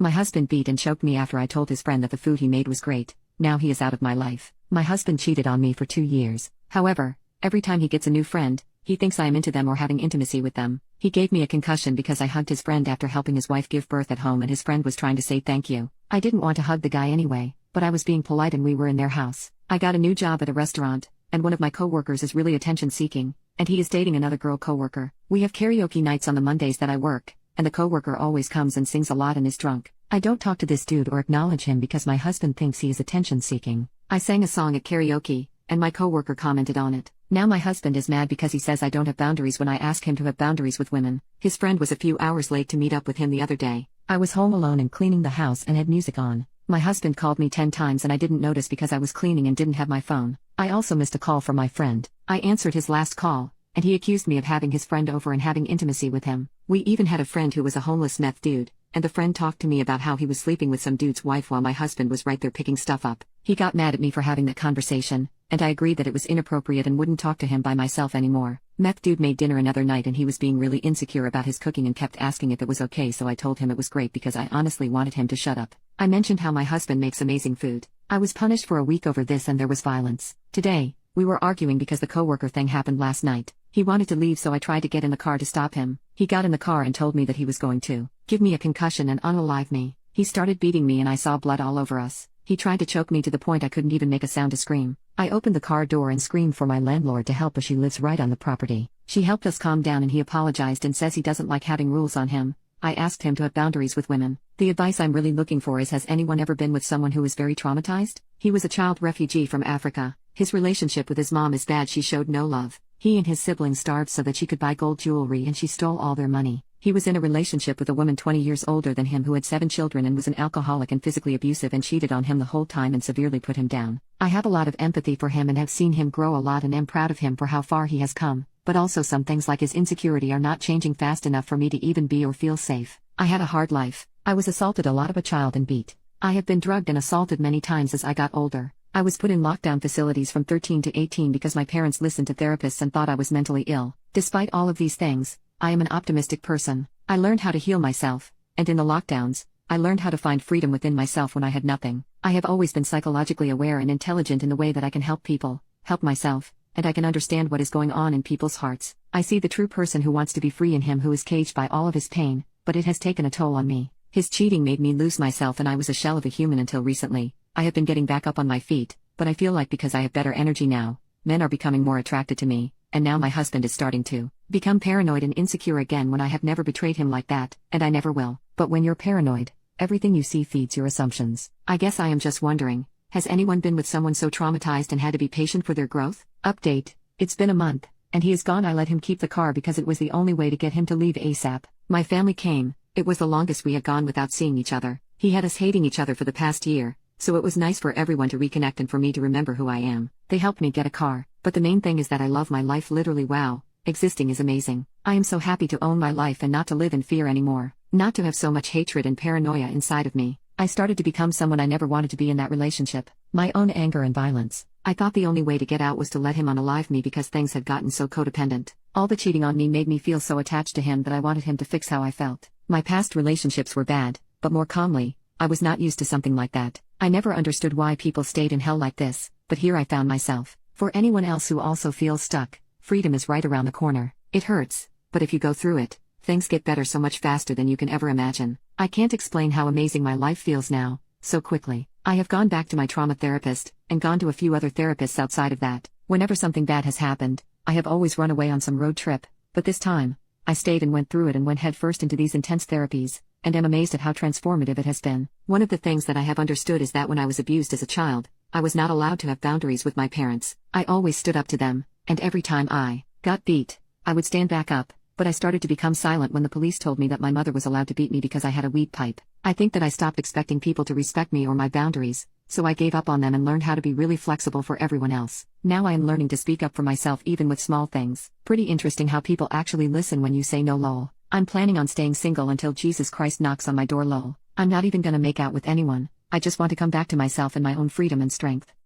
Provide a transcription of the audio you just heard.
My husband beat and choked me after I told his friend that the food he made was great. Now he is out of my life. My husband cheated on me for 2 years. However, every time he gets a new friend, he thinks I am into them or having intimacy with them. He gave me a concussion because I hugged his friend after helping his wife give birth at home and his friend was trying to say thank you. I didn't want to hug the guy anyway, but I was being polite and we were in their house. I got a new job at a restaurant, and one of my coworkers is really attention-seeking, and he is dating another girl coworker. We have karaoke nights on the Mondays that I work, and the coworker always comes and sings a lot and is drunk. I don't talk to this dude or acknowledge him because my husband thinks he is attention-seeking. I sang a song at karaoke, and my coworker commented on it. Now my husband is mad because he says I don't have boundaries when I ask him to have boundaries with women. His friend was a few hours late to meet up with him the other day. I was home alone and cleaning the house and had music on. My husband called me 10 times and I didn't notice because I was cleaning and didn't have my phone. I also missed a call from my friend. I answered his last call, and he accused me of having his friend over and having intimacy with him. We even had a friend who was a homeless meth dude, and the friend talked to me about how he was sleeping with some dude's wife while my husband was right there picking stuff up. He got mad at me for having that conversation, and I agreed that it was inappropriate and wouldn't talk to him by myself anymore. Meth dude made dinner another night and he was being really insecure about his cooking and kept asking if it was okay, so I told him it was great because I honestly wanted him to shut up. I mentioned how my husband makes amazing food. I was punished for a week over this and there was violence. Today, we were arguing because the coworker thing happened last night. He wanted to leave, so I tried to get in the car to stop him. He got in the car and told me that he was going to give me a concussion and unalive me. He started beating me and I saw blood all over us. He tried to choke me to the point I couldn't even make a sound to scream. I opened the car door and screamed for my landlord to help, as she lives right on the property. She helped us calm down and he apologized and says he doesn't like having rules on him. I asked him to have boundaries with women. The advice I'm really looking for is, has anyone ever been with someone who is very traumatized? He was a child refugee from Africa. His relationship with his mom is bad. She showed no love. He and his siblings starved so that she could buy gold jewelry and she stole all their money. He was in a relationship with a woman 20 years older than him who had 7 children and was an alcoholic and physically abusive and cheated on him the whole time and severely put him down. I have a lot of empathy for him and have seen him grow a lot and am proud of him for how far he has come, but also some things like his insecurity are not changing fast enough for me to even be or feel safe. I had a hard life. I was assaulted a lot as a child and beat. I have been drugged and assaulted many times as I got older. I was put in lockdown facilities from 13 to 18 because my parents listened to therapists and thought I was mentally ill. Despite all of these things, I am an optimistic person. I learned how to heal myself, and in the lockdowns, I learned how to find freedom within myself when I had nothing. I have always been psychologically aware and intelligent in the way that I can help people, help myself, and I can understand what is going on in people's hearts. I see the true person who wants to be free in him, who is caged by all of his pain, but it has taken a toll on me. His cheating made me lose myself and I was a shell of a human until recently. I have been getting back up on my feet, but I feel like because I have better energy now, men are becoming more attracted to me, and now my husband is starting to become paranoid and insecure again when I have never betrayed him like that, and I never will. But when you're paranoid, everything you see feeds your assumptions. I guess I am just wondering, has anyone been with someone so traumatized and had to be patient for their growth? Update: it's been a month, and he is gone. I let him keep the car because it was the only way to get him to leave ASAP. My family came. It was the longest we had gone without seeing each other. He had us hating each other for the past year, so it was nice for everyone to reconnect and for me to remember who I am. They helped me get a car, but the main thing is that I love my life. Literally, wow, existing is amazing. I am so happy to own my life and not to live in fear anymore, not to have so much hatred and paranoia inside of me. I started to become someone I never wanted to be in that relationship. My own anger and violence. I thought the only way to get out was to let him unalive me because things had gotten so codependent. All the cheating on me made me feel so attached to him that I wanted him to fix how I felt. My past relationships were bad, but more calmly. I was not used to something like that. I never understood why people stayed in hell like this, but here I found myself. For anyone else who also feels stuck, freedom is right around the corner. It hurts, but if you go through it, things get better so much faster than you can ever imagine. I can't explain how amazing my life feels now, so quickly. I have gone back to my trauma therapist, and gone to a few other therapists outside of that. Whenever something bad has happened, I have always run away on some road trip, but this time, I stayed and went through it and went headfirst into these intense therapies, and am amazed at how transformative it has been. One of the things that I have understood is that when I was abused as a child, I was not allowed to have boundaries with my parents. I always stood up to them, and every time I got beat, I would stand back up, but I started to become silent when the police told me that my mother was allowed to beat me because I had a weed pipe. I think that I stopped expecting people to respect me or my boundaries, so I gave up on them and learned how to be really flexible for everyone else. Now I am learning to speak up for myself even with small things. Pretty interesting how people actually listen when you say no, lol. I'm planning on staying single until Jesus Christ knocks on my door, lol. I'm not even gonna make out with anyone. I just want to come back to myself and my own freedom and strength.